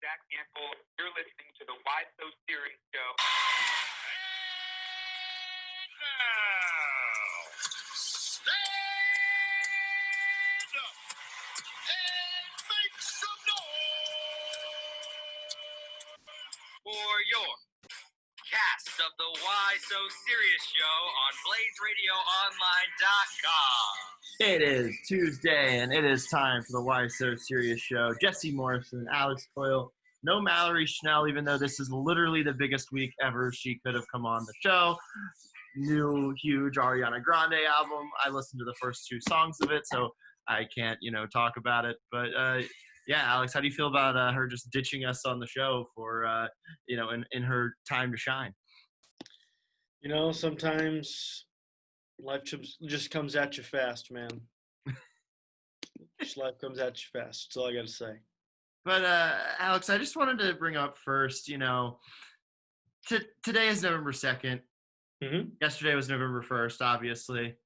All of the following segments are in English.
Jack Campbell. You're listening to the Why So Serious Show. Now, stand up and make some noise for your cast of the Why So Serious Show on BlazeRadioOnline.com. It is Tuesday, and it is time for the Why So Serious Show. Jesse Morrison, Alex Coyle, no Mallory Schnell, even though this is literally the biggest week ever she could have come on the show. New, huge Ariana Grande album. I listened to the first 2 songs of it, so I can't, talk about it. But, yeah, Alex, how do you feel about her just ditching us on the show for, in her time to shine? Sometimes life just comes at you fast, man. Just life comes at you fast. That's all I got to say. But, Alex, I just wanted to bring up first, today is November 2nd. Mm-hmm. Yesterday was November 1st, obviously.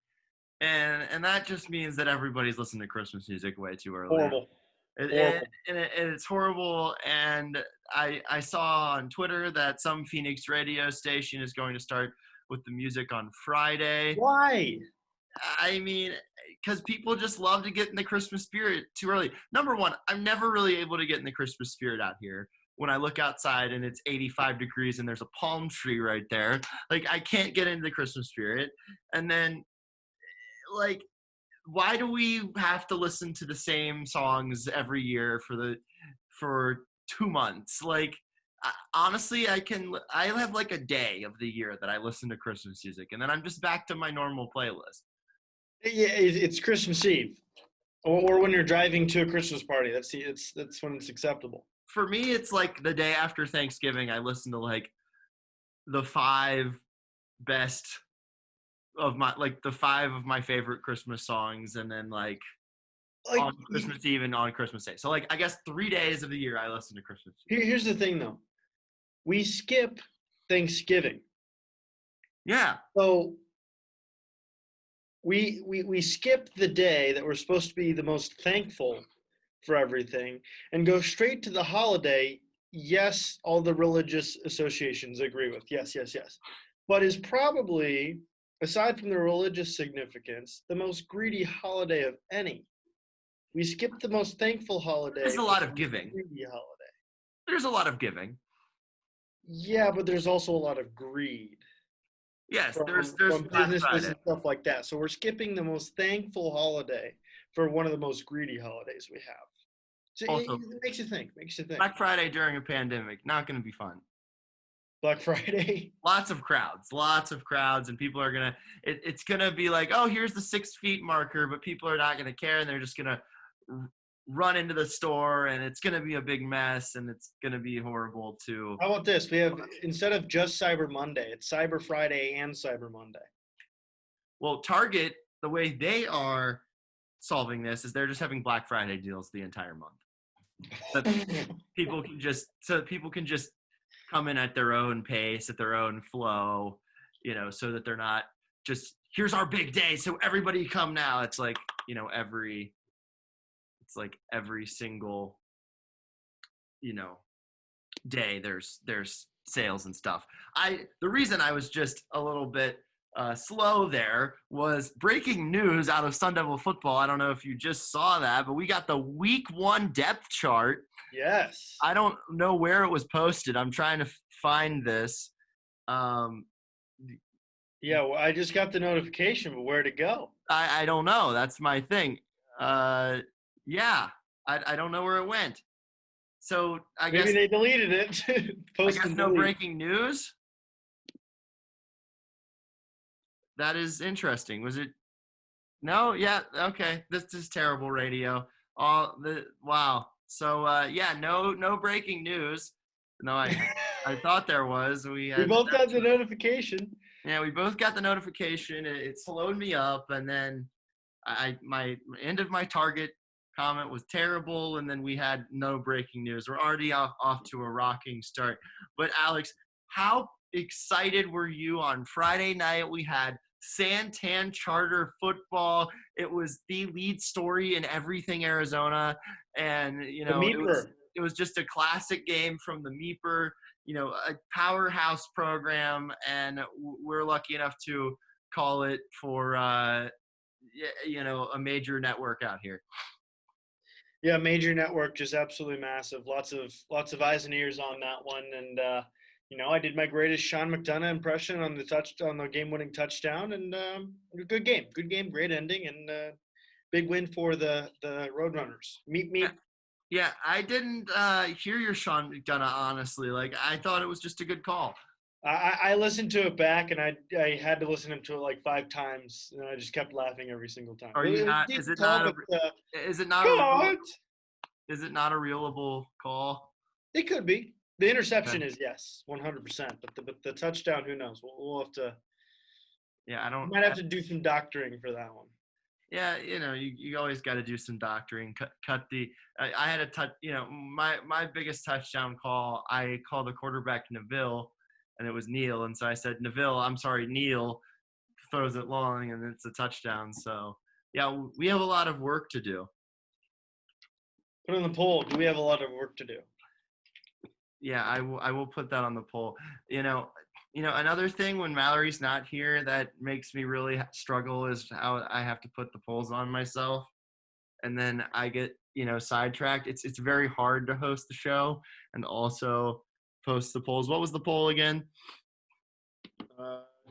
And that just means that everybody's listening to Christmas music way too early. Horrible. It's horrible. And I saw on Twitter that some Phoenix radio station is going to start with the music on Friday. Why? I mean, because people just love to get in the Christmas spirit too early. Number one, I'm never really able to get in the Christmas spirit out here. When I look outside and it's 85 degrees and there's a palm tree right there, like I can't get into the Christmas spirit. And then, like, why do we have to listen to the same songs every year for 2 months? Like, honestly, I have like a day of the year that I listen to Christmas music, and then I'm just back to my normal playlist. Yeah, it's Christmas Eve, or when you're driving to a Christmas party. That's when it's acceptable. For me, it's like the day after Thanksgiving. I listen to like the 5 best of my the 5 of my favorite Christmas songs, and then like on Christmas Eve and on Christmas Day. So like I guess 3 days of the year I listen to Christmas music. Here's the thing, though. We skip Thanksgiving. Yeah. So we skip the day that we're supposed to be the most thankful for everything and go straight to the holiday. Yes, all the religious associations agree with. Yes. But is probably, aside from the religious significance, the most greedy holiday of any. We skip the most thankful holiday. There's a lot of giving. Greedy holiday. There's a lot of giving. Yeah, but there's also a lot of greed. Yes, there's from businesses and stuff like that. So we're skipping the most thankful holiday for one of the most greedy holidays we have. So also, it makes you think. Black Friday during a pandemic, not going to be fun. Black Friday? Lots of crowds, and people are going to – it's going to be like, oh, here's the 6 feet marker, but people are not going to care, and they're just going to run into the store, and it's going to be a big mess, and it's going to be horrible too. How about this? We have, instead of just Cyber Monday, it's Cyber Friday and Cyber Monday. Well, Target, the way they are solving this is they're just having Black Friday deals the entire month. So people can just come in at their own pace, at their own flow, so that they're not just, here's our big day, so everybody come now. It's like, every single, day there's sales and stuff. The reason I was just a little bit slow there was breaking news out of Sun Devil football. I don't know if you just saw that, but we got the week 1 depth chart. Yes. I don't know where it was posted. I'm trying to find this. Yeah, well, I just got the notification, but where to go? I don't know. That's my thing. Yeah, I don't know where it went. So I guess maybe they deleted it. I guess no breaking news. That is interesting. Was it? No. Yeah. Okay. This is terrible radio. Wow. So yeah, no breaking news. No, I thought there was. We both got the notification. Yeah, we both got the notification. It slowed me up, and then my end of my Target comment was terrible, and then we had no breaking news. We're already off to a rocking start. But Alex, how excited were you on Friday night? We had Santan Charter football. It was the lead story in everything Arizona, and it was just a classic game from the Meeper, a powerhouse program, and we're lucky enough to call it for a major network out here. Yeah, major network, just absolutely massive. Lots of eyes and ears on that one, and I did my greatest Sean McDonough impression on the game-winning touchdown, and good game, great ending, and big win for the Roadrunners. Meet. Yeah, I didn't hear your Sean McDonough, honestly. Like, I thought it was just a good call. I listened to it back, and I had to listen to it like 5 times, and I just kept laughing every single time. Are you not? Is it not a reelable call? It could be. The interception is yes, 100%. But the touchdown, who knows? We'll have to. Yeah, Might have to do some doctoring for that one. Yeah, you always got to do some doctoring. Cut the. I had a touch. My biggest touchdown call. I called the quarterback Neville, and it was Neil, and so I said Neville. I'm sorry, Neil throws it long, and it's a touchdown. So yeah, we have a lot of work to do. Put on the poll. Do we have a lot of work to do? Yeah, I will put that on the poll. Another thing when Mallory's not here that makes me really struggle is how I have to put the polls on myself, and then I get sidetracked. It's very hard to host the show and also post the polls. What was the poll again?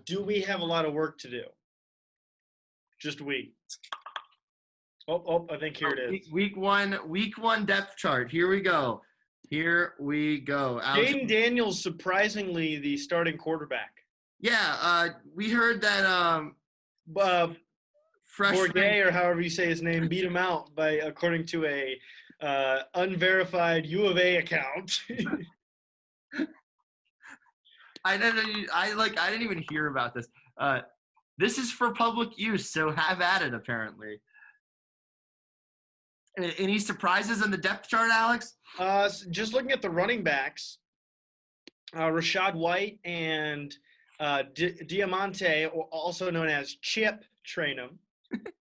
Do we have a lot of work to do? Just we. Oh, I think here it is. Week one depth chart. Here we go. Jaden Daniels, surprisingly, the starting quarterback. Yeah, we heard that Bourget, or however you say his name, beat him out according to a unverified U of A account. I didn't even hear about this. This is for public use, so have at it, apparently. Any surprises in the depth chart, Alex? Just looking at the running backs, Rashad White and Diamante, also known as Chip Trainum. Chip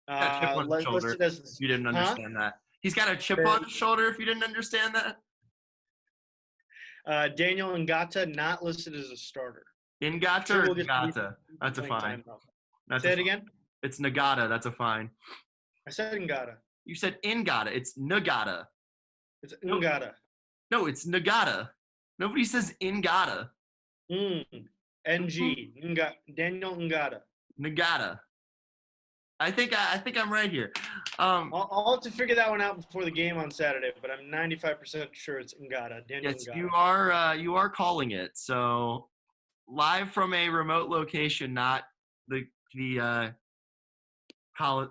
on his shoulder. If you didn't understand that. He's got a chip on his shoulder, if you didn't understand that. Daniel Ngata, not listed as a starter. Ngata or Ngata? That's a fine. Say it again? It's Nagata. That's a fine. I said Ngata. You said Ngata. It's Nagata. It's Ngata. No, it's Nagata. Nobody says Ngata. NG. Daniel Ngata. Nagata. I think I'm right here. I'll have to figure that one out before the game on Saturday, but I'm 95% sure it's Ngata. Daniel Ngata. You are calling it. So live from a remote location, not the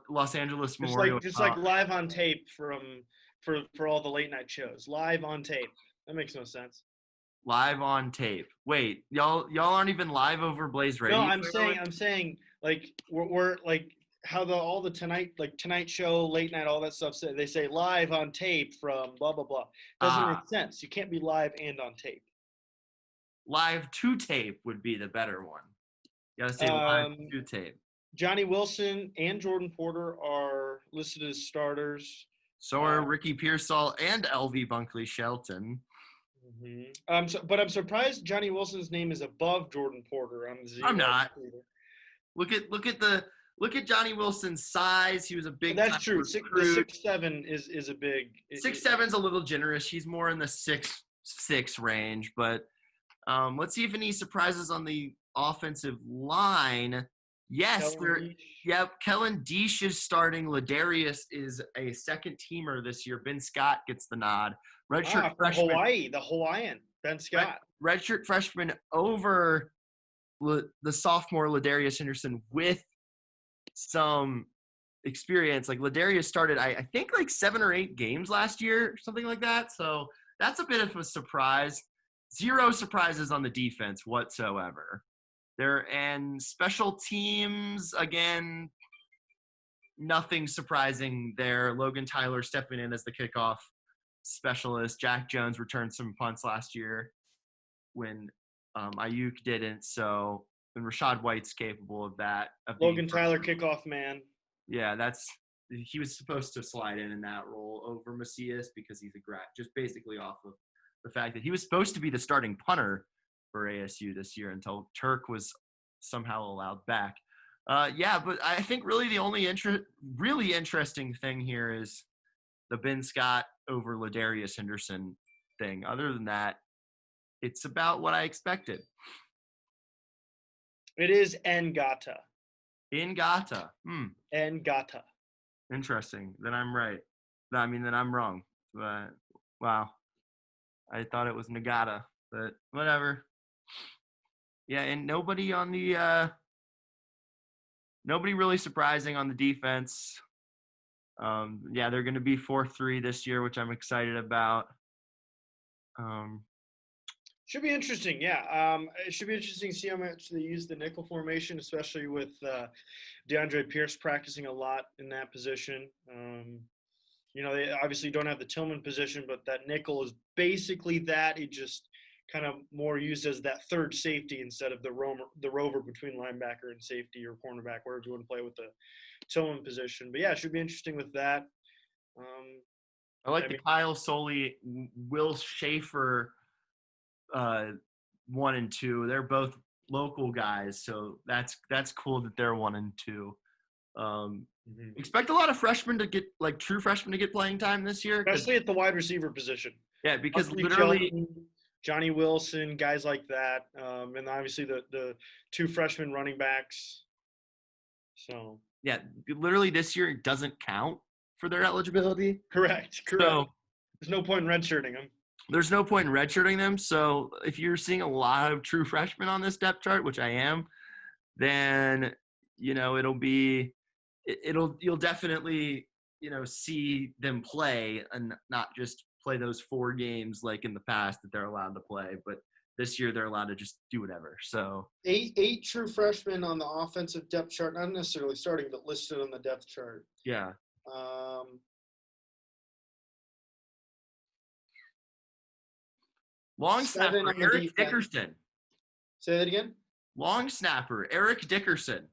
Los Angeles Memorial. Just like live on tape for all the late night shows. Live on tape. That makes no sense. Live on tape. Wait, y'all aren't even live over Blaze Radio? No, I'm saying like we're like how all the Tonight Show, late night, all that stuff. They say live on tape from blah blah blah. Doesn't make sense. You can't be live and on tape. Live to tape would be the better one. You gotta say live to tape. Johnny Wilson and Jordan Porter are listed as starters. So are Ricky Pearsall and LV Bunkley Shelton. Mm-hmm. But I'm surprised Johnny Wilson's name is above Jordan Porter on the zero. I'm not. Look at Johnny Wilson's size. He was a big. That's true. 6'7" is a big. 6'7's a little generous. He's more in the 6'6" range. But let's see if any surprises on the offensive line. Yes, Kellen Deesh is starting. Ladarius is a second teamer this year. Ben Scott gets the nod. Redshirt freshman. The Hawaiian, Ben Scott. Redshirt freshman over the sophomore Ladarius Henderson with some experience. Like Ladarius started, I think, like 7 or 8 games last year, something like that. So that's a bit of a surprise. 0 surprises on the defense whatsoever. And special teams, again, nothing surprising there. Logan Tyler stepping in as the kickoff specialist. Jack Jones returned some punts last year when Ayuk didn't. So, and Rashad White's capable of that. Logan Tyler, kickoff man. Yeah, that's he was supposed to slide in that role over Macias because he's a grad, just basically off of the fact that he was supposed to be the starting punter for ASU this year until Turk was somehow allowed back. But I think really the only really interesting thing here is the Ben Scott over Ladarius Henderson thing. Other than that, it's about what I expected. It is Ngata. Ngata. Ngata. Interesting. Then I'm right. I mean, then I'm wrong. But wow, I thought it was Nagata, but whatever. Yeah, and nobody on the nobody really surprising on the defense. They're going to be 4-3 this year, which I'm excited about. Should be interesting, yeah. It should be interesting to see how much they use the nickel formation, especially with DeAndre Pierce practicing a lot in that position. They obviously don't have the Tillman position, but that nickel is basically that. He just kind of more used as that third safety instead of the rover between linebacker and safety or cornerback, wherever you want to play with the Tillman position. But yeah, it should be interesting with that. I like the Kyle Soley, Will Schaefer 1 and 2. They're both local guys, so that's cool that they're 1 and 2. Expect a lot of freshmen to get, like true freshmen to get playing time this year, especially at the wide receiver position. Yeah, because literally Johnny Wilson, guys like that, and obviously the 2 freshman running backs. So yeah, literally this year it doesn't count for their eligibility. Correct. So there's no point in redshirting them. There's no point in redshirting them. So if you're seeing a lot of true freshmen on this depth chart, which I am, then you'll definitely see them play and not just play those 4 games like in the past that they're allowed to play, but this year they're allowed to just do whatever. So eight true freshmen on the offensive depth chart, not necessarily starting, but listed on the depth chart. Yeah. Long snapper Eric Dickerson. Say that again. Long snapper Eric Dickerson.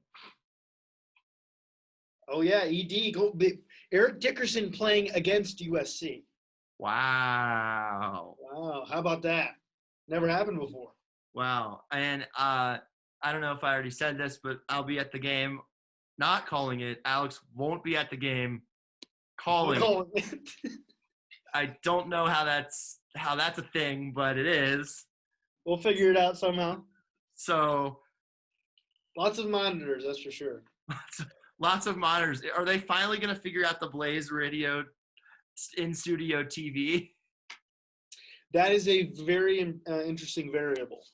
Oh yeah, ED. Eric Dickerson playing against USC. Wow. How about that? Never happened before. Wow. And I don't know if I already said this, but I'll be at the game. Not calling it. Alex won't be at the game. Calling it. I don't know how that's a thing, but it is. We'll figure it out somehow. So lots of monitors, that's for sure. Lots of monitors. Are they finally going to figure out the Blaze Radio in-studio TV? That is a very interesting variable.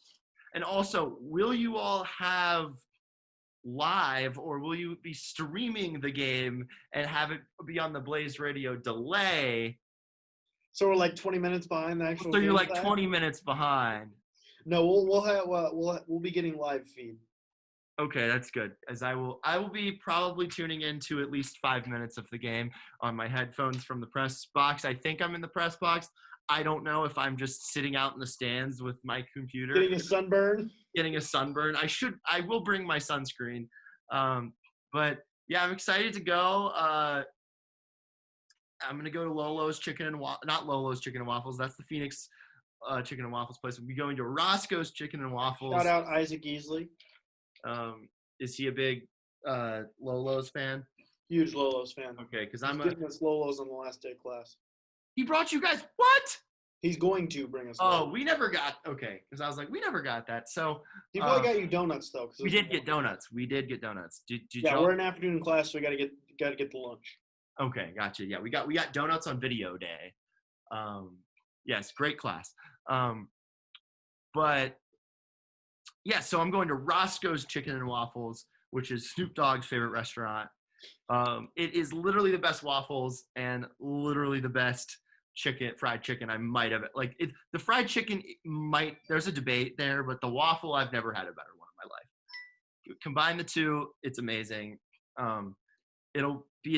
And also, will you all have live, or will you be streaming the game and have it be on the Blaze Radio delay? So we're like 20 minits behind the actual. So you're like 20 minutes behind. No, we'll be getting live feed. Okay, that's good. As I will be probably tuning into at least 5 minutes of the game on my headphones from the press box. I think I'm in the press box. I don't know if I'm just sitting out in the stands with my computer. Getting a sunburn. I will bring my sunscreen. But yeah, I'm excited to go. I'm going to go to Lolo's Chicken and not Lolo's Chicken and Waffles. That's the Phoenix Chicken and Waffles place. We'll be going to Roscoe's Chicken and Waffles. Shout out Isaac Easley. Is he a big Lolo's fan? Huge Lolo's fan. Okay, because I'm getting us Lolo's on the last day of class. He brought you guys what? He's going to bring us. Oh, we never got because I was like, we never got that. So he probably got you donuts though. We did get donuts. Did yeah, we're in afternoon class, so we gotta get the lunch. Okay, gotcha. Yeah, we got donuts on video day. Yes, great class. But yeah, so I'm going to Roscoe's Chicken and Waffles, which is Snoop Dogg's favorite restaurant. It is literally the best waffles and literally the best fried chicken I might have. The fried chicken there's a debate there, but the waffle, I've never had a better one in my life. Combine the two, it's amazing. It'll be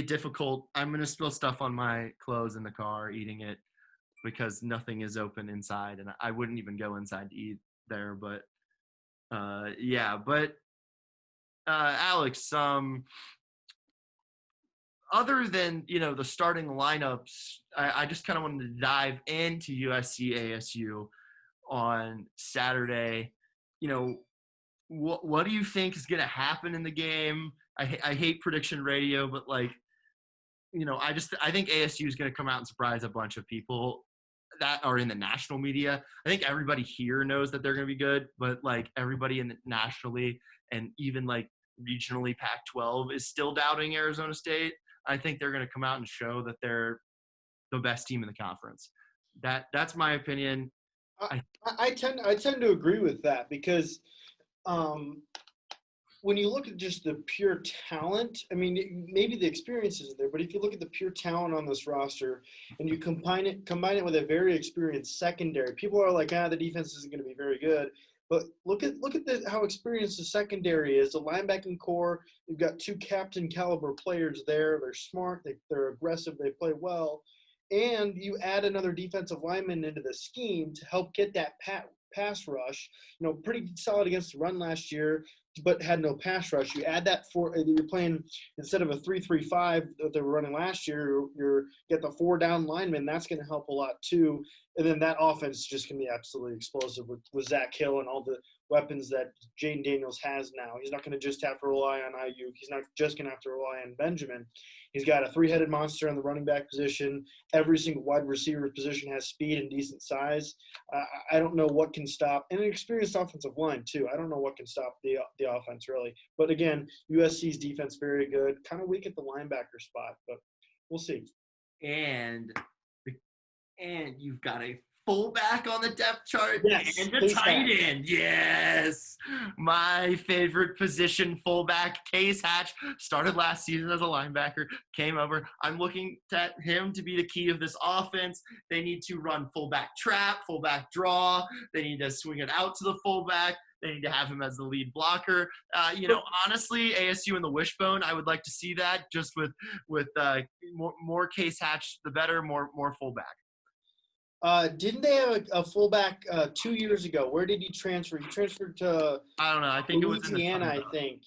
I'm going to spill stuff on my clothes in the car eating it because nothing is open inside, and I wouldn't even go inside to eat there, but Alex, other than, the starting lineups, I just kind of wanted to dive into USC ASU on Saturday. What do you think is going to happen in the game? I hate prediction radio, but I think ASU is going to come out and surprise a bunch of people that are in the national media. I think everybody here knows that they're going to be good, but everybody in the nationally and even regionally Pac-12 is still doubting Arizona State. I think they're going to come out and show that they're the best team in the conference. That's my opinion. I tend to agree with that because when you look at just the pure talent, I mean, maybe the experience isn't there, but if you look at the pure talent on this roster and you combine it with a very experienced secondary, people are like, the defense isn't going to be very good. But look at how experienced the secondary is. The linebacking core, you've got 2 captain caliber players there. They're smart. They're aggressive. They play well. And you add another defensive lineman into the scheme to help get that pass rush. Pretty solid against the run last year, but had no pass rush. You add that you're playing instead of a 3-3-5 that they were running last year. You get the 4 down linemen. That's going to help a lot too. And then that offense is just going to be absolutely explosive with Zach Hill and all the weapons that Jaden Daniels has now. He's not going to just have to rely on IU. He's not just going to have to rely on Benjamin. He's got a 3-headed monster on the running back position. Every single wide receiver position has speed and decent size. I don't know what can stop, and an experienced offensive line too. I don't know what can stop the offense really. But again, USC's defense very good. Kind of weak at the linebacker spot, but we'll see. And you've got a fullback on the depth chart, yes, and the tight end. Yes, my favorite position, fullback. Case Hatch started last season as a linebacker, came over. I'm looking at him to be the key of this offense. They need to run fullback trap, fullback draw. They need to swing it out to the fullback. They need to have him as the lead blocker. Honestly, ASU and the wishbone, I would like to see that just with more Case Hatch, the better, more fullback. Didn't they have a fullback 2 years ago? Where did he transfer? He transferred to I don't know. I think Louisiana, it was in the Sun Belt. I think.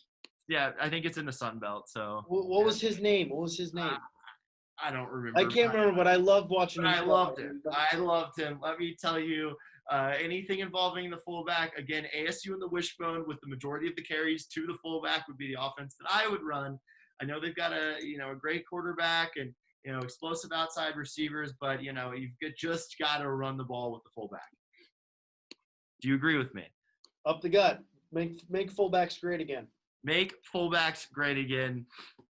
Yeah, I think it's in the Sun Belt. So what was his name? I don't remember. I can't remember, but I loved watching him. I loved him. Let me tell you, anything involving the fullback, again, ASU and the wishbone with the majority of the carries to the fullback would be the offense that I would run. I know they've got a great quarterback and explosive outside receivers, but you've just got to run the ball with the fullback. Do you agree with me? Up the gut. Make fullbacks great again. Make fullbacks great again.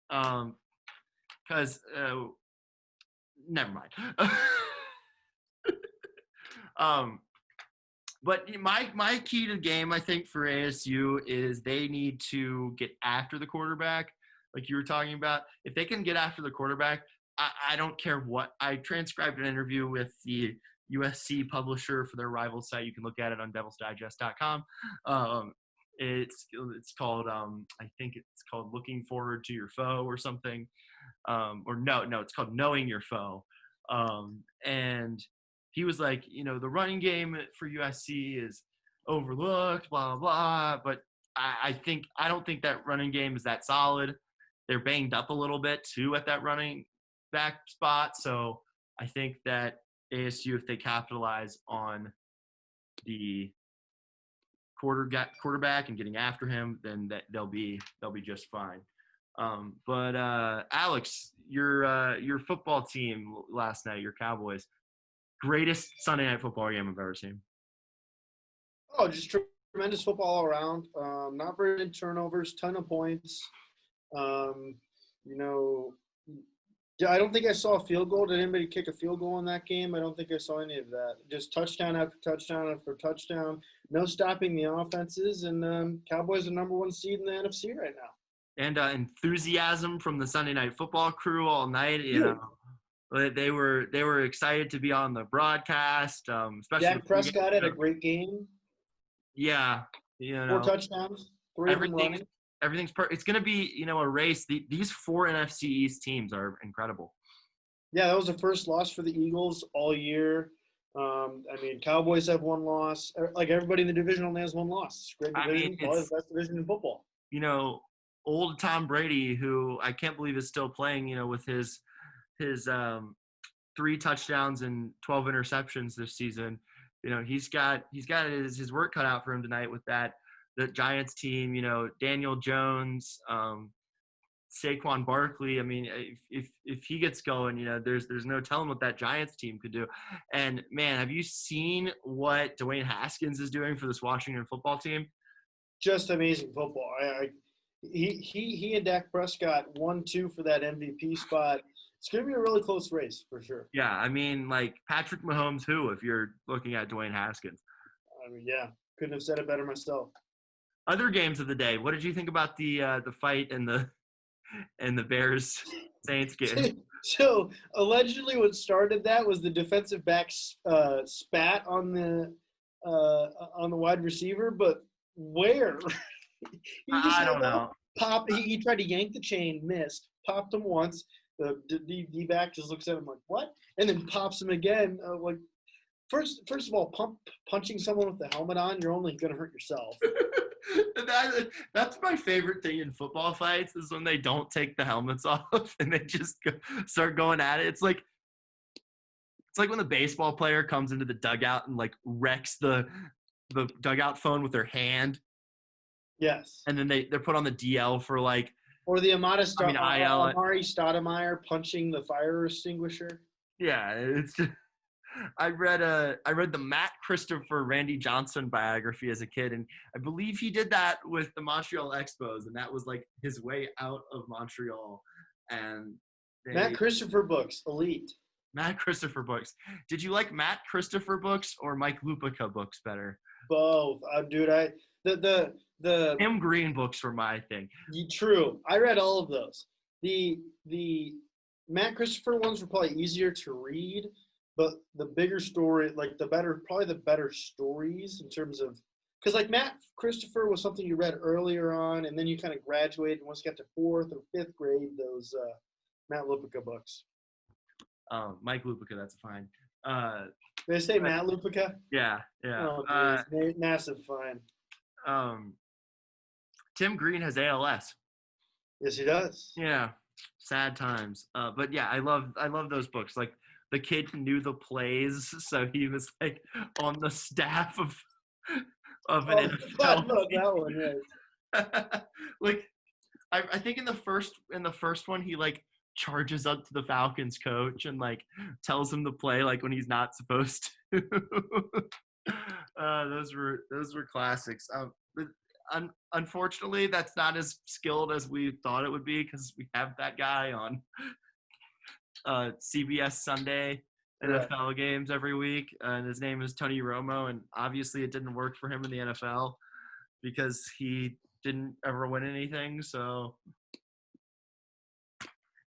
Because never mind. But my key to the game, I think, for ASU is they need to get after the quarterback, like you were talking about. If they can get after the quarterback, I don't care what. I transcribed an interview with the USC publisher for their rival site. You can look at it on devilsdigest.com. It's called I think it's called Looking Forward to Your Foe or something. Or no, it's called Knowing Your Foe. And he was like, the running game for USC is overlooked, blah, blah, blah. But I don't think that running game is that solid. They're banged up a little bit too at that running back spot. So I think that ASU, if they capitalize on the quarterback and getting after him, then they'll be just fine. But Alex, your football team last night, your Cowboys, greatest Sunday night football game I've ever seen. Oh, just tremendous football all around. Not very many turnovers, ton of points. I don't think I saw a field goal. Did anybody kick a field goal in that game? I don't think I saw any of that. Just touchdown after touchdown after touchdown. No stopping the offenses, and Cowboys are number 1 seed in the NFC right now. And enthusiasm from the Sunday night football crew all night. They were excited to be on the broadcast. Especially Dak Prescott had a great game. Yeah, 4 touchdowns, 3 of them running. Everything's it's going to be a race. These 4 NFC East teams are incredible. Yeah, that was the first loss for the Eagles all year. Cowboys have 1 loss. Like everybody in the division only has 1 loss. It's a great division. Probably the best division in football. old Tom Brady, who I can't believe is still playing, with his 3 touchdowns and 12 interceptions this season. He's got his work cut out for him tonight with the Giants team. Daniel Jones, Saquon Barkley. I mean, if he gets going, there's no telling what that Giants team could do. And man, have you seen what Dwayne Haskins is doing for this Washington football team? Just amazing football. He and Dak Prescott 1-2 for that MVP spot. It's going to be a really close race for sure. Yeah, I mean, like Patrick Mahomes, who, if you're looking at Dwayne Haskins. I mean, yeah, couldn't have said it better myself. Other games of the day. What did you think about the fight and the Bears Saints game? So allegedly, what started that was the defensive back spat on the wide receiver, but where? I don't know. He tried to yank the chain, missed, popped him once. The D-back just looks at him like, what? And then pops him again. First of all, punching someone with the helmet on, you're only going to hurt yourself. That's my favorite thing in football fights is when they don't take the helmets off and they just start going at it. It's like when the baseball player comes into the dugout and like wrecks the dugout phone with their hand. Yes. And then they're put on the DL for like. Or the Amari IL. Stoudemire punching the fire extinguisher. Yeah, it's just. I read the Matt Christopher Randy Johnson biography as a kid, and I believe he did that with the Montreal Expos, and that was like his way out of Montreal. And Matt Christopher books, elite. Matt Christopher books. Did you like Matt Christopher books or Mike Lupica books better? Both, dude. The Tim Green books were my thing. True, I read all of those. The Matt Christopher ones were probably easier to read. But the bigger story, like probably the better stories in terms of, because like Matt Christopher was something you read earlier on, and then you kind of graduated once you got to 4th or 5th grade, those Matt Lupica books. Mike Lupica, that's fine. Did they say Matt Lupica? Yeah. Oh, massive fine. Tim Green has ALS. Yes, he does. Yeah, sad times. But yeah, I love those books. Like, the kid knew the plays, so he was like on the staff of an NFL. That one, right. Like, I think in the first one he like charges up to the Falcons coach and like tells him to play like when he's not supposed to. Those were classics. Unfortunately, that's not as skilled as we thought it would be because we have that guy on CBS Sunday NFL games every week, and his name is Tony Romo, and obviously it didn't work for him in the NFL because he didn't ever win anything. So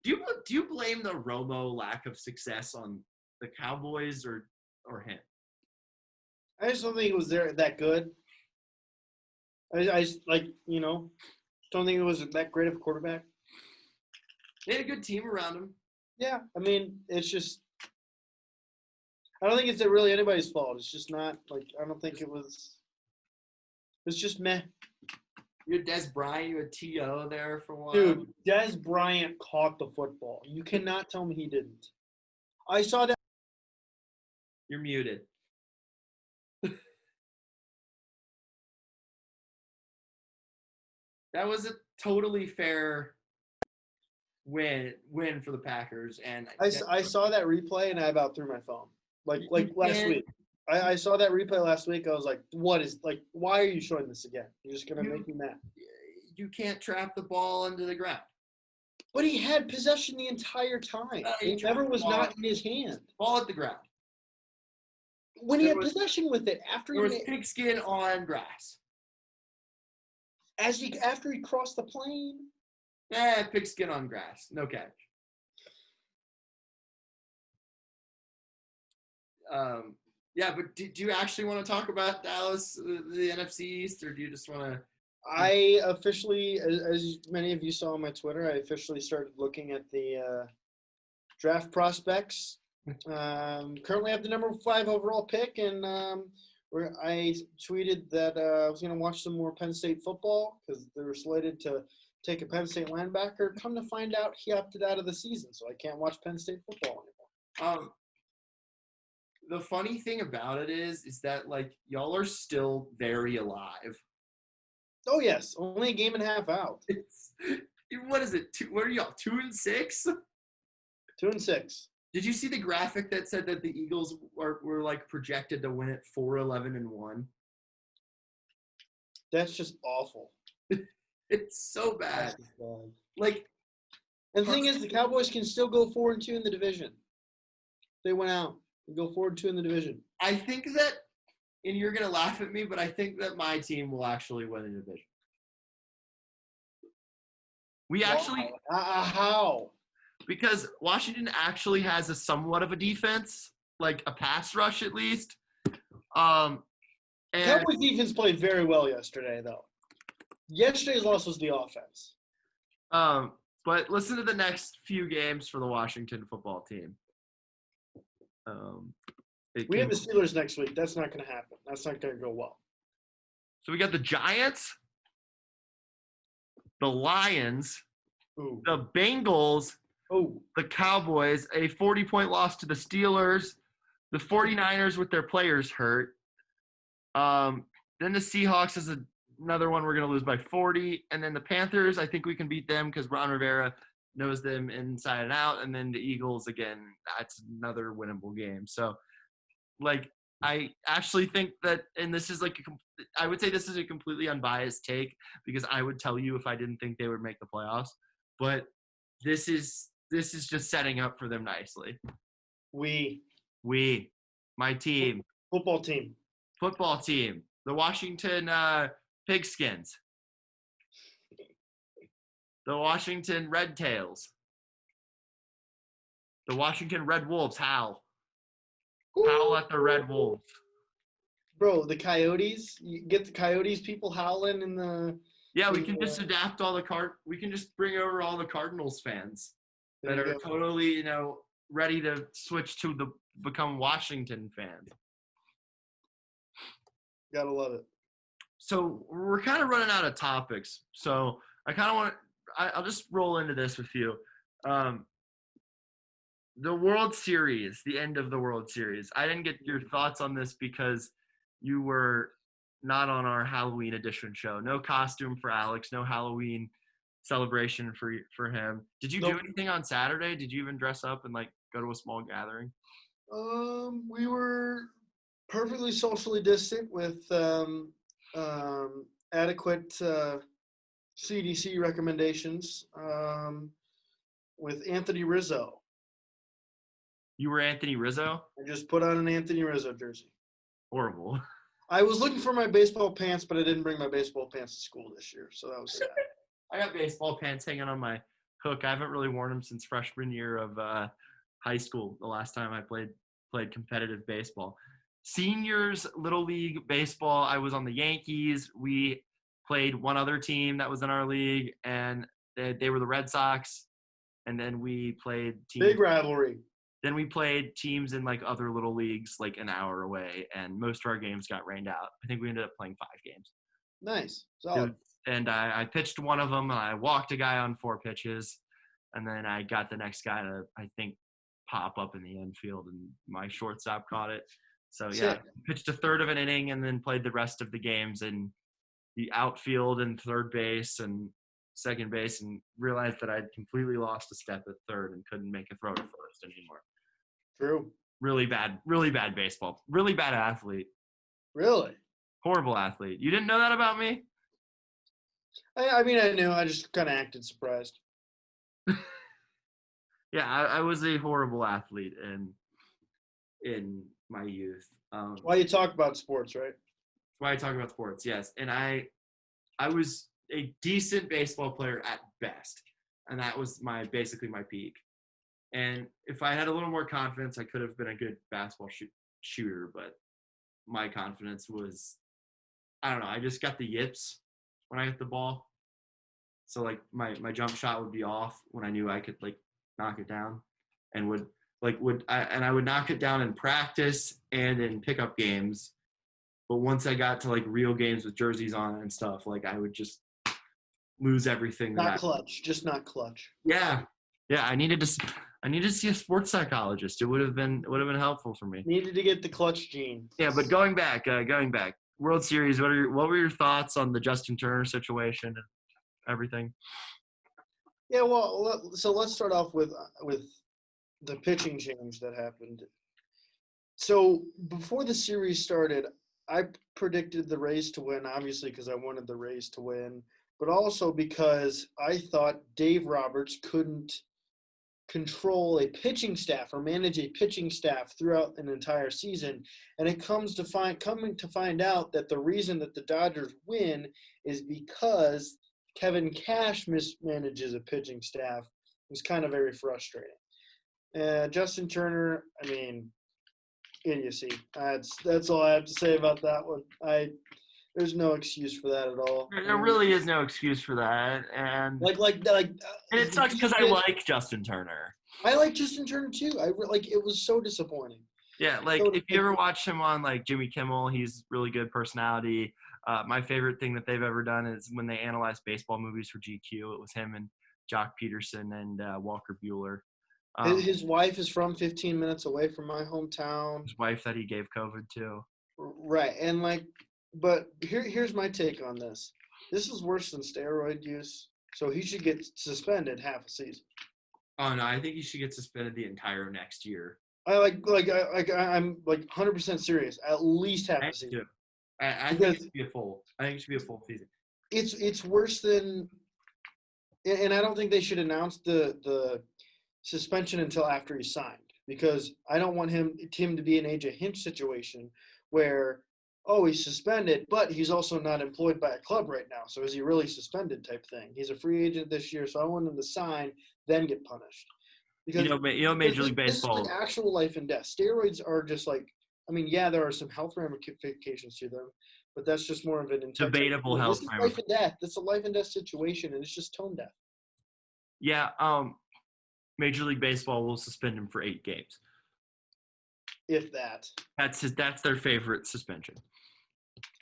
do you blame the Romo lack of success on the Cowboys or him? I just don't think it was that good. I just don't think it was that great of a quarterback. They had a good team around him. Yeah, I mean, it's just – I don't think it's really anybody's fault. It's just not – like, I don't think it was – it's just meh. You had Des Bryant, you had T.O. there for a while. Dude, Des Bryant caught the football. You cannot tell me he didn't. I saw that. You're muted. That was a totally fair win for the Packers, and I saw that replay and I about threw my phone. Like last week. I saw that replay last week. I was like, why are you showing this again? You're just gonna make me mad. You can't trap the ball into the ground. But he had possession the entire time. It never was not in his hand. Ball at the ground. When he had possession with it after there was pigskin on grass. After he crossed the plane. Pigskin on grass. No catch. Yeah, but do you actually want to talk about Dallas, the NFC East, or do you just want to? I officially, as many of you saw on my Twitter, I officially started looking at the draft prospects. Currently have the number 5 overall pick, and I tweeted that I was going to watch some more Penn State football because they were slated to take a Penn State linebacker. Come to find out, he opted out of the season, so I can't watch Penn State football anymore. The funny thing about it is that like y'all are still very alive. Oh yes, only a game and a half out. What is it? What are y'all? 2-6? 2-6. Did you see the graphic that said that the Eagles were like projected to win it 4-11-1? That's just awful. It's so bad. That's just bad. Like, and the thing is, the Cowboys can still go 4-2 in the division. They went out and go 4-2 in the division. I think that, and you're gonna laugh at me, but I think that my team will actually win the division. We actually how? Because Washington actually has a somewhat of a defense, like a pass rush at least. And Cowboys defense played very well yesterday, though. Yesterday's loss was the offense. But listen to the next few games for the Washington football team. We have the Steelers next week. That's not going to happen. That's not going to go well. So we got the Giants, the Lions, Ooh. the Bengals, the Cowboys, a 40-point loss to the Steelers, the 49ers with their players hurt. Then the Seahawks is another one we're going to lose by 40. And then the Panthers, I think we can beat them because Ron Rivera knows them inside and out. And then the Eagles, again, that's another winnable game. So, like, I actually think that, and this is like, I would say this is a completely unbiased take because I would tell you if I didn't think they would make the playoffs. But this is just setting up for them nicely. My team. Football team. The Washington Pigskins. The Washington Red Tails. The Washington Red Wolves. Howl at the Red Wolves. Bro, the Coyotes. You get the Coyotes people howling in the. Yeah, we can just adapt all we can just bring over all the Cardinals fans that are totally, ready to switch to become Washington fans. Gotta love it. So we're kind of running out of topics. So I kind of I'll just roll into this with you. The World Series, the end of the World Series. I didn't get your thoughts on this because you were not on our Halloween edition show. No costume for Alex, no Halloween celebration for him. Did you do anything on Saturday? Did you even dress up and like go to a small gathering? We were perfectly socially distant with adequate CDC recommendations with Anthony Rizzo. You were Anthony Rizzo? I just put on an Anthony Rizzo jersey. Horrible. I was looking for my baseball pants, but I didn't bring my baseball pants to school this year, so that was sad. I got baseball pants hanging on my hook. I haven't really worn them since freshman year of high school, the last time I played competitive baseball. Seniors, Little League baseball, I was on the Yankees. We played one other team that was in our league, and they were the Red Sox. And then we played teams. Big rivalry. Then we played teams in like other little leagues like an hour away, and most of our games got rained out. I think we ended up playing 5 games. Nice. Solid. And I pitched one of them, and I walked a guy on 4 pitches, and then I got the next guy to, I think, pop up in the infield, and my shortstop caught it. So, yeah, pitched a third of an inning and then played the rest of the games in the outfield and third base and second base, and realized that I'd completely lost a step at third and couldn't make a throw to first anymore. True. Really bad baseball. Really bad athlete. Really? Horrible athlete. You didn't know that about me? I mean, I knew. I just kind of acted surprised. Yeah, I was a horrible athlete in my youth. Why you talk about sports, right? Why I talk about sports, yes. And I was a decent baseball player at best, and that was basically my peak. And if I had a little more confidence, I could have been a good basketball shooter, but my confidence was, I don't know, I just got the yips when I hit the ball. So like my jump shot would be off when I knew I could like knock it down, and I would knock it down in practice and in pickup games. But once I got to like real games with jerseys on and stuff, like I would just lose everything. Not clutch, just not clutch. Yeah. I needed to see a sports psychologist. It would have been helpful for me. Needed to get the clutch gene. Yeah, but going back, World Series. What were your thoughts on the Justin Turner situation and everything? Yeah, well, so let's start off with the pitching change that happened. So before the series started, I predicted the Rays to win, obviously because I wanted the Rays to win, but also because I thought Dave Roberts couldn't control a pitching staff or manage a pitching staff throughout an entire season. And it coming to find out that the reason that the Dodgers win is because Kevin Cash mismanages a pitching staff. It was kind of very frustrating. Justin Turner, I mean, idiocy. That's all I have to say about that one. There's no excuse for that at all. There really is no excuse for that, and and it sucks because I like Justin Turner. I like Justin Turner too. It was so disappointing. Yeah, if you ever watch him on Jimmy Kimmel, he's really good personality. My favorite thing that they've ever done is when they analyzed baseball movies for GQ. It was him and Jock Peterson and Walker Buehler. His wife is from 15 minutes away from my hometown. His wife that he gave COVID to. Right, and but here's my take on this. This is worse than steroid use, so he should get suspended half a season. Oh no, I think he should get suspended the entire next year. I'm 100% serious. At least half a season. I think it should be a full. I think it should be a full season. It's worse than, and I don't think they should announce the suspension until after he's signed, because I don't want him to be an AJ Hinch situation where, oh, he's suspended, but he's also not employed by a club right now. So is he really suspended type thing? He's a free agent this year, so I want him to sign, then get punished. Because Major League Baseball. This is actual life and death. Steroids are just there are some health ramifications to them, but that's just more of an debatable health ramification. Life and death. That's a life and death situation, and it's just tone deaf. Yeah, Major League Baseball will suspend him for 8 games. If that. That's their favorite suspension.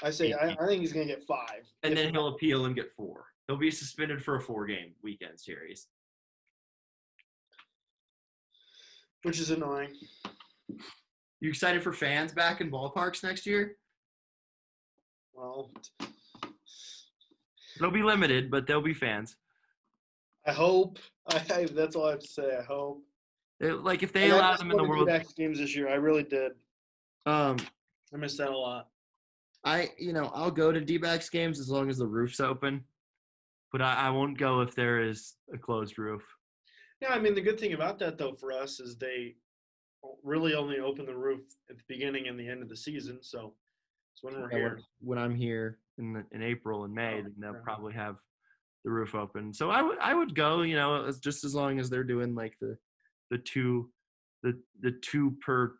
I think he's going to get 5. And then he'll appeal and get 4. He'll be suspended for a 4-game weekend series. Which is annoying. You excited for fans back in ballparks next year? Well, they'll be limited, but they'll be fans. I hope. That's all I have to say. I hope. If they allow them in the World Series games this year, I really did. I missed that a lot. I'll go to D-backs games as long as the roof's open, but I won't go if there is a closed roof. Yeah, I mean, the good thing about that, though, for us is they really only open the roof at the beginning and the end of the season. So it's when we're here. When I'm here in April and May, then they'll probably have the roof open. So I would go, just as long as they're doing the two per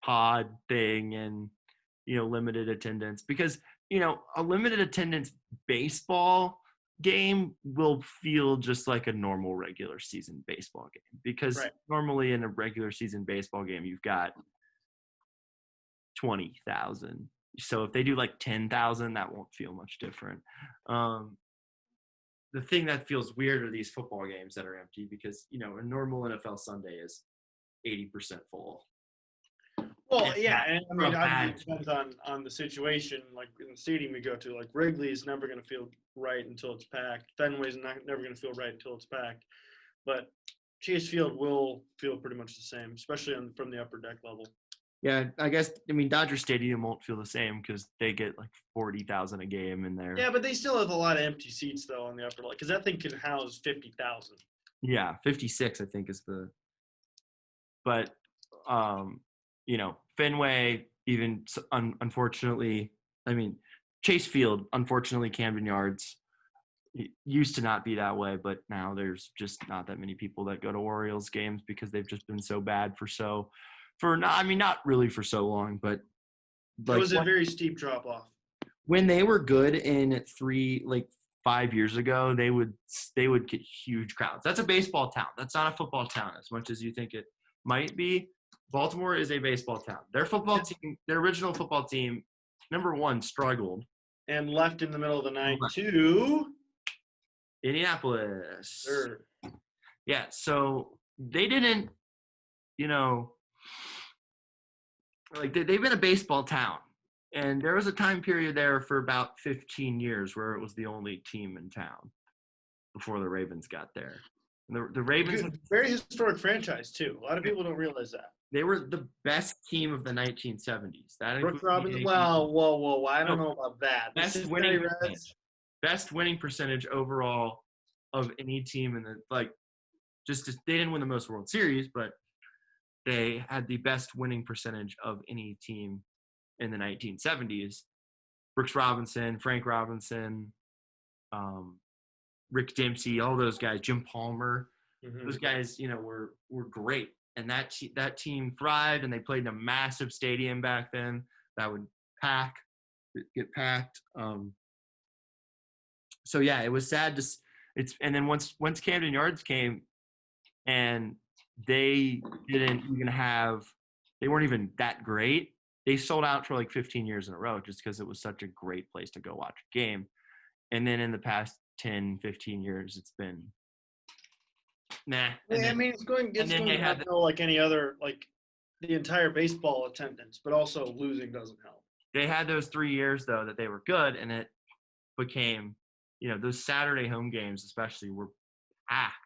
pod thing and limited attendance, because a limited attendance baseball game will feel just like a normal regular season baseball game, because normally in a regular season baseball game you've got 20,000. So if they do 10,000, that won't feel much different. The thing that feels weird are these football games that are empty, because a normal NFL Sunday is 80% full. Well, yeah, and I mean, it depends on the situation. Like in the stadium we go to, Wrigley's never going to feel right until it's packed. Fenway's never going to feel right until it's packed. But Chase Field will feel pretty much the same, especially from the upper deck level. Yeah, I guess. I mean, Dodger Stadium won't feel the same because they get 40,000 a game in there. Yeah, but they still have a lot of empty seats though on the upper level, because that thing can house 50,000. Yeah, 56 I think is the. But Fenway, even unfortunately, I mean, Chase Field, unfortunately, Camden Yards used to not be that way, but now there's just not that many people that go to Orioles games because they've just been so bad not really for so long, but it was a very steep drop off. When they were good in 5 years ago, they would get huge crowds. That's a baseball town. That's not a football town as much as you think it might be. Baltimore is a baseball town. Their football team, their original football team, number one, struggled. And left in the middle of the night to Indianapolis. Sure. Yeah, so they didn't, like they've been a baseball town. And there was a time period there for about 15 years where it was the only team in town before the Ravens got there. And the Ravens, Very historic franchise, too. A lot of people don't realize that. they were the best team of the 1970s. That Brooks includes the Robinson. Yankees. Wow, whoa. I don't know about that. The Best Cincinnati winning Reds. best winning percentage overall of any team in the they didn't win the most World Series, but they had the best winning percentage of any team in the 1970s. Brooks Robinson, Frank Robinson, Rick Dempsey, all those guys, Jim Palmer, those guys, were great. And that team thrived, and they played in a massive stadium back then that would get packed. So yeah, it was sad and then once Camden Yards came, and they weren't even that great. They sold out for like 15 years in a row just because it was such a great place to go watch a game. And then in the past 10, 15 years, it's been nah. It's going to happen like any other, like the entire baseball attendance, but also losing doesn't help. They had those 3 years, though, that they were good, and it became, those Saturday home games especially were packed.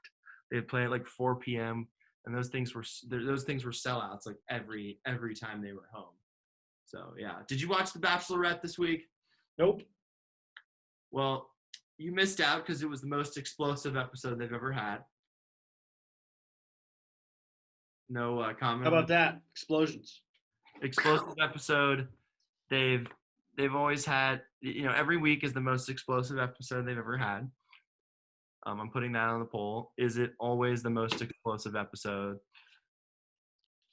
They'd play at like 4 p.m., and those things were sellouts like every time they were home. So, yeah. Did you watch The Bachelorette this week? Nope. Well, you missed out because it was the most explosive episode they've ever had. No comment. How about that? Explosions. Explosive episode. They've always had, every week is the most explosive episode they've ever had. I'm putting that on the poll. Is it always the most explosive episode?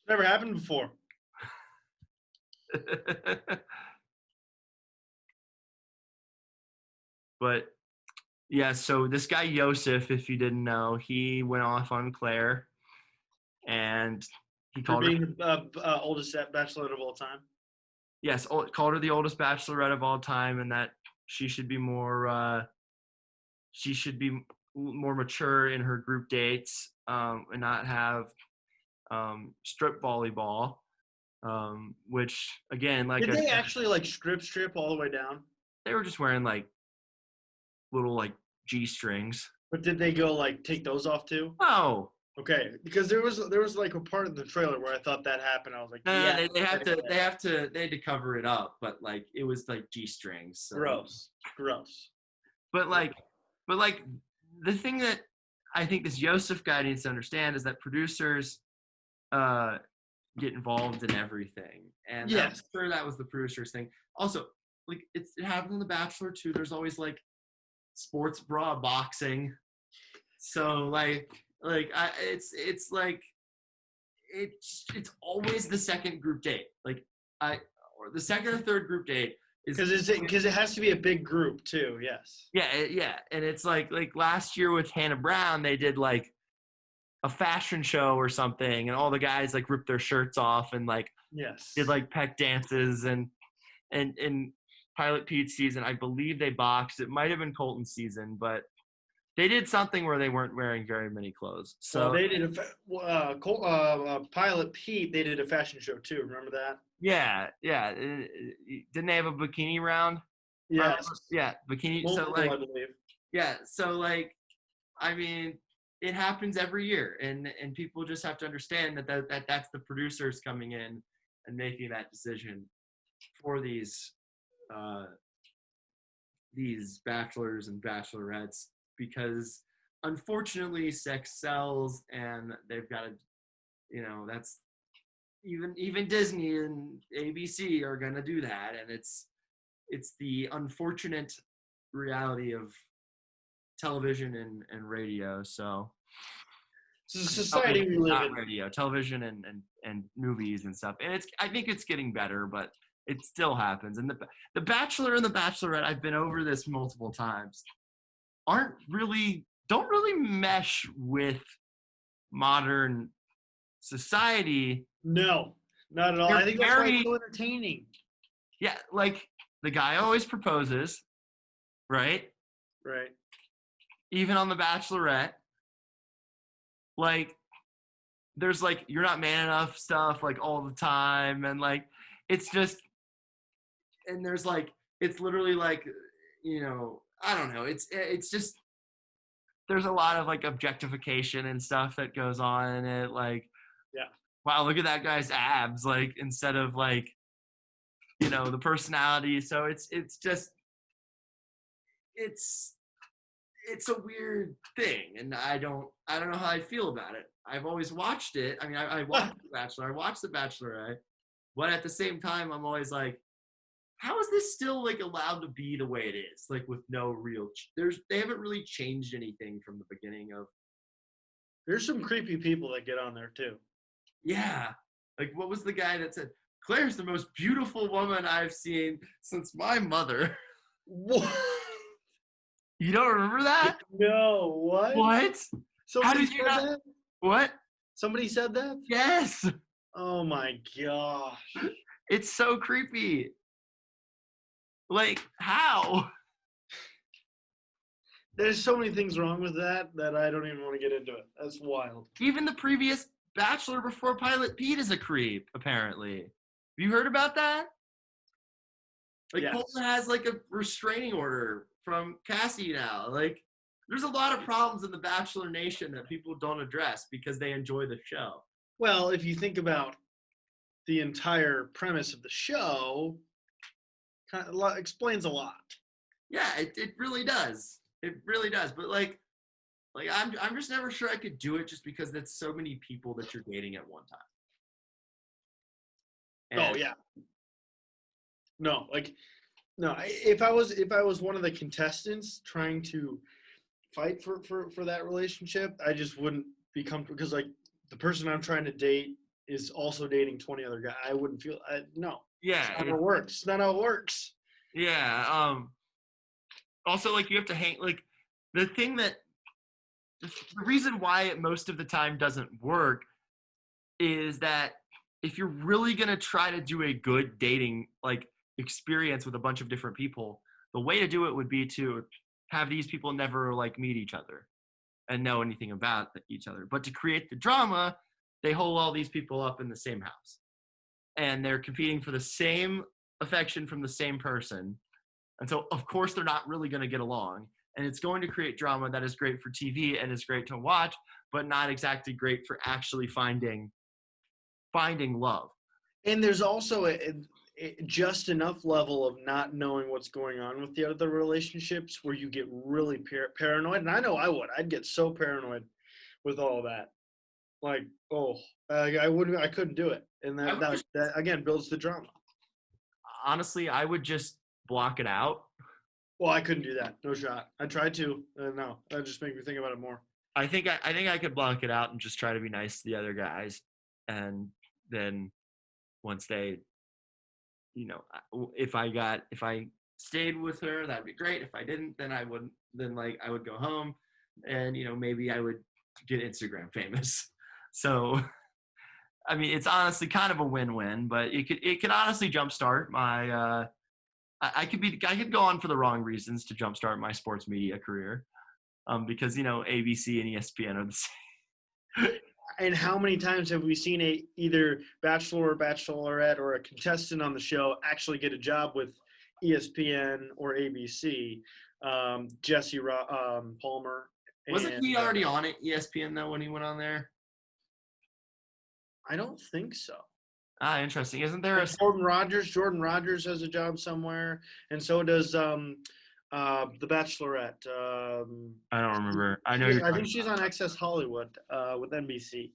Never happened before. But yeah, so this guy Yosef, if you didn't know, he went off on Claire, and he called her the oldest bachelorette of all time. Yes, called her the oldest bachelorette of all time, and that she should be more mature in her group dates, and not have strip volleyball. Which again, like, did they actually like strip all the way down? They were just wearing like little like G-strings. But did they go like take those off too? No. Okay, because there was like a part of the trailer where I thought that happened. I was like, yeah, they had to cover it up, but like it was like G-strings. So. Gross. But like the thing that I think this Yosef guy needs to understand is that producers get involved in everything, and yes, I'm sure that was the producers thing. Also, like it happened in The Bachelor too. There's always like sports bra boxing, so it's always the second group date, or the second or third group date is because it has to be a big group too. Yes. Yeah, and it's like last year with Hannah Brown, they did like a fashion show or something, and all the guys like ripped their shirts off and like did like peck dances, and Pilot Pete's season, I believe they boxed. It might have been Colton's season, but they did something where they weren't wearing very many clothes. So they did Pilot Pete. They did a fashion show too. Remember that? Yeah. Didn't they have a bikini round? Yes. Yeah, bikini. Multiple, I believe. Yeah. So I mean, it happens every year, and people just have to understand that that's the producers coming in and making that decision for these bachelors and bachelorettes, because unfortunately sex sells, and they've got to, that's even Disney and ABC are going to do that, and it's the unfortunate reality of television and radio. So society we live in. Radio, television and movies and stuff, and I think it's getting better, but it still happens. And the Bachelor and the Bachelorette, I've been over this multiple times, don't really mesh with modern society. No, not at all. I think that's why it's so entertaining. Yeah, like the guy always proposes, right? Right. even on The Bachelorette, like there's like you're not man enough stuff like all the time, and like it's just, and there's like it's literally like, I don't know, it's just there's a lot of like objectification and stuff that goes on in it, like, Yeah. wow, look at that guy's abs, like, instead of like, the personality. So it's just it's a weird thing, and I don't know how I feel about it. I've always watched it. I mean, I watched The Bachelor, I watched The Bachelorette, but at the same time, I'm always like, how is this still like allowed to be the way it is? Like with no real, they haven't really changed anything from the beginning of. There's some creepy people that get on there too. Yeah, like what was the guy that said Claire's the most beautiful woman I've seen since my mother? What? You don't remember that? No, what? What? Somebody did you said not- that? What? Somebody said that? Yes. Oh my gosh. It's so creepy. Like, how? There's so many things wrong with that I don't even want to get into it. That's wild. Even the previous Bachelor before Pilot Pete is a creep, apparently. Have you heard about that? Like, Yes. Colton has like a restraining order from Cassie now. Like, there's a lot of problems in the Bachelor Nation that people don't address because they enjoy the show. Well, if you think about the entire premise of the show, kind of explains a lot. Yeah, it really does. It really does. But like I'm just never sure I could do it just because that's so many people that you're dating at one time. Oh yeah. No, like no. If I was one of the contestants trying to fight for that relationship, I just wouldn't be comfortable because like the person I'm trying to date is also dating 20 other guys. I wouldn't feel no. Yeah, It's not how it works. It's not how it works. Yeah. Also, like you have to hang like the thing that the reason why it most of the time doesn't work is that if you're really gonna try to do a good dating like experience with a bunch of different people, the way to do it would be to have these people never like meet each other and know anything about each other. But to create the drama, they hold all these people up in the same house, and they're competing for the same affection from the same person. And so, of course, they're not really going to get along. And it's going to create drama that is great for TV and is great to watch, but not exactly great for actually finding love. And there's also just enough level of not knowing what's going on with the other relationships where you get really paranoid. And I know I would. I'd get so paranoid with all that. Like, I couldn't do it. And that again builds the drama. Honestly, I would just block it out. Well, I couldn't do that. No shot. I tried to. No, that just made me think about it more. I think I could block it out and just try to be nice to the other guys. And then once they, if I stayed with her, that'd be great. If I didn't, then I wouldn't. Then like I would go home, and maybe I would get Instagram famous. So, I mean, it's honestly kind of a win-win, but it could honestly jumpstart my. I could go on for the wrong reasons to jumpstart my sports media career, because ABC and ESPN are the same. And how many times have we seen either Bachelor or Bachelorette or a contestant on the show actually get a job with ESPN or ABC? Jesse Palmer. Wasn't he already on it, ESPN, though, when he went on there? I don't think so. Ah, interesting. Isn't there a Jordan Rogers has a job somewhere, and so does the Bachelorette. I don't remember. I know. I think she's on Access Hollywood with NBC.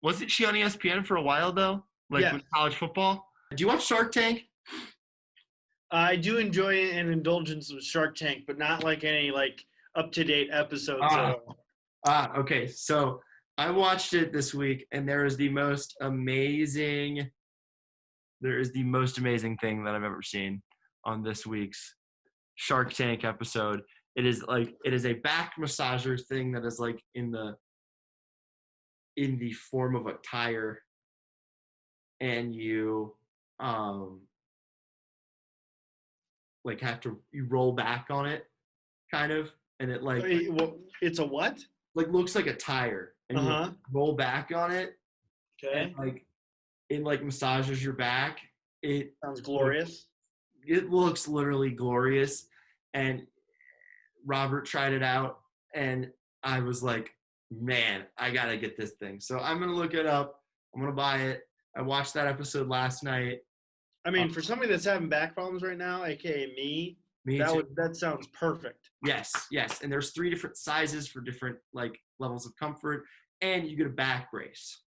Wasn't she on ESPN for a while though? Like with college football? Do you watch Shark Tank? I do enjoy an indulgence of Shark Tank, but not like any like up-to-date episodes at all. Okay. So I watched it this week, and there is the most amazing thing that I've ever seen on this week's Shark Tank episode. It is a back massager thing that is like in the form of a tire, and you you roll back on it, kind of. and it Wait, it's a what? looks like a tire, and you Uh-huh. roll back on it, and Okay. it massages your back. It Sounds glorious. it looks literally glorious, and Robert tried it out, and I was like, man, I gotta get this thing. So I'm gonna look it up. I'm gonna buy it. I watched that episode last night. I mean, for somebody that's having back problems right now, aka me, Me too. that sounds perfect. Yes. And there's 3 different sizes for different levels of comfort, and you get a back brace.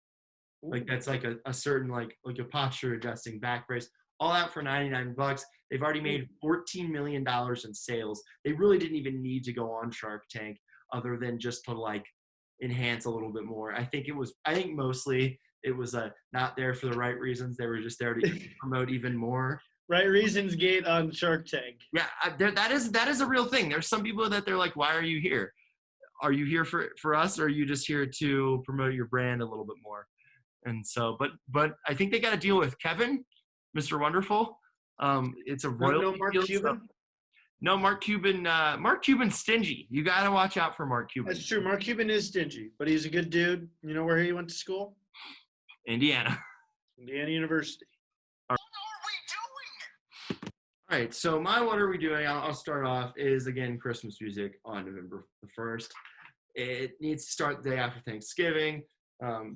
That's like a certain like a posture adjusting back brace. All out for $99. They've already made $14 million in sales. They really didn't even need to go on Shark Tank other than just to enhance a little bit more. I think mostly it was not there for the right reasons. They were just there to promote even more. Right reasons gate on Shark Tank. Yeah, that is a real thing. There's some people that they're like, why are you here? Are you here for us, or are you just here to promote your brand a little bit more? And so, but I think they got to deal with Kevin, Mr. Wonderful. It's a royalty. No Mark deal, Cuban? so, no, Mark Cuban. Mark Cuban's stingy. You got to watch out for Mark Cuban. That's true. Mark Cuban is stingy, but he's a good dude. You know where he went to school? Indiana. Indiana University. What are we doing? All right, so what are we doing? I'll start off is, again, Christmas music on November the 1st. It needs to start the day after Thanksgiving.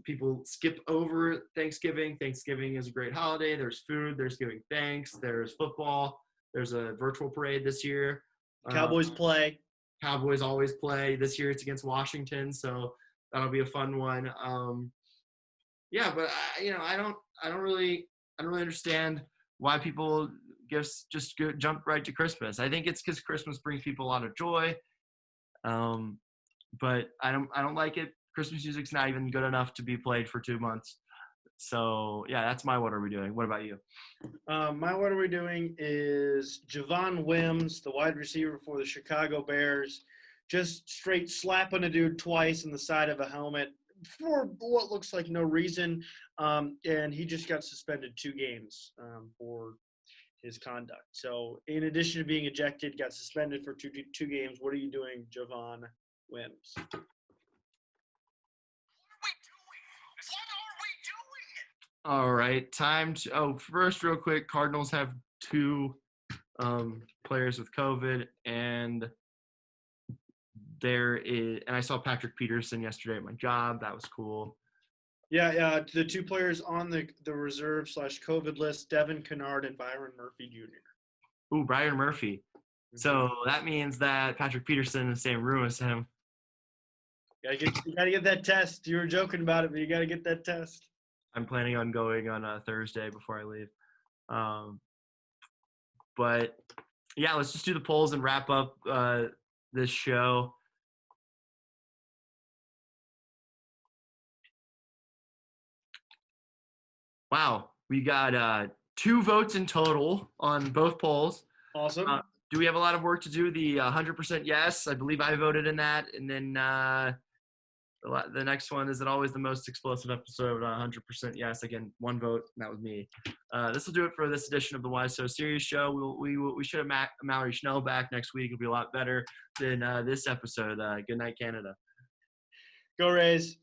People skip over Thanksgiving. Thanksgiving is a great holiday. There's food. There's giving thanks. There's football. There's a virtual parade this year. Cowboys play. Cowboys always play. This year it's against Washington, so that'll be a fun one. Yeah, but I don't really understand why people just jump right to Christmas. I think it's because Christmas brings people a lot of joy. But I don't like it. Christmas music's not even good enough to be played for 2 months. So yeah, that's my what are we doing. What about you? My what are we doing is Javon Wims, the wide receiver for the Chicago Bears, just straight slapping a dude twice in the side of a helmet for what looks like no reason. And he just got suspended 2 games for his conduct. So in addition to being ejected, got suspended for two games. What are you doing, Javon Wims? All right, time to. First, real quick, Cardinals have 2 players with COVID, and and I saw Patrick Peterson yesterday at my job. That was cool. Yeah, the 2 players on the reserve / COVID list, Devin Kennard and Byron Murphy Jr. Ooh, Byron Murphy. So that means that Patrick Peterson in the same room as him. You gotta get that test. You were joking about it, but you gotta get that test. I'm planning on going on a Thursday before I leave. But yeah, let's just do the polls and wrap up this show. Wow, we got 2 votes in total on both polls. Awesome. Do we have a lot of work to do? The 100% yes, I believe I voted in that. And then the next one, is it always the most explosive episode? 100% yes. Again, 1 vote, and that was me. This will do it for this edition of the Why So Serious show. We should have Mallory Schnell back next week. It'll be a lot better than this episode. Good night, Canada. Go Rays.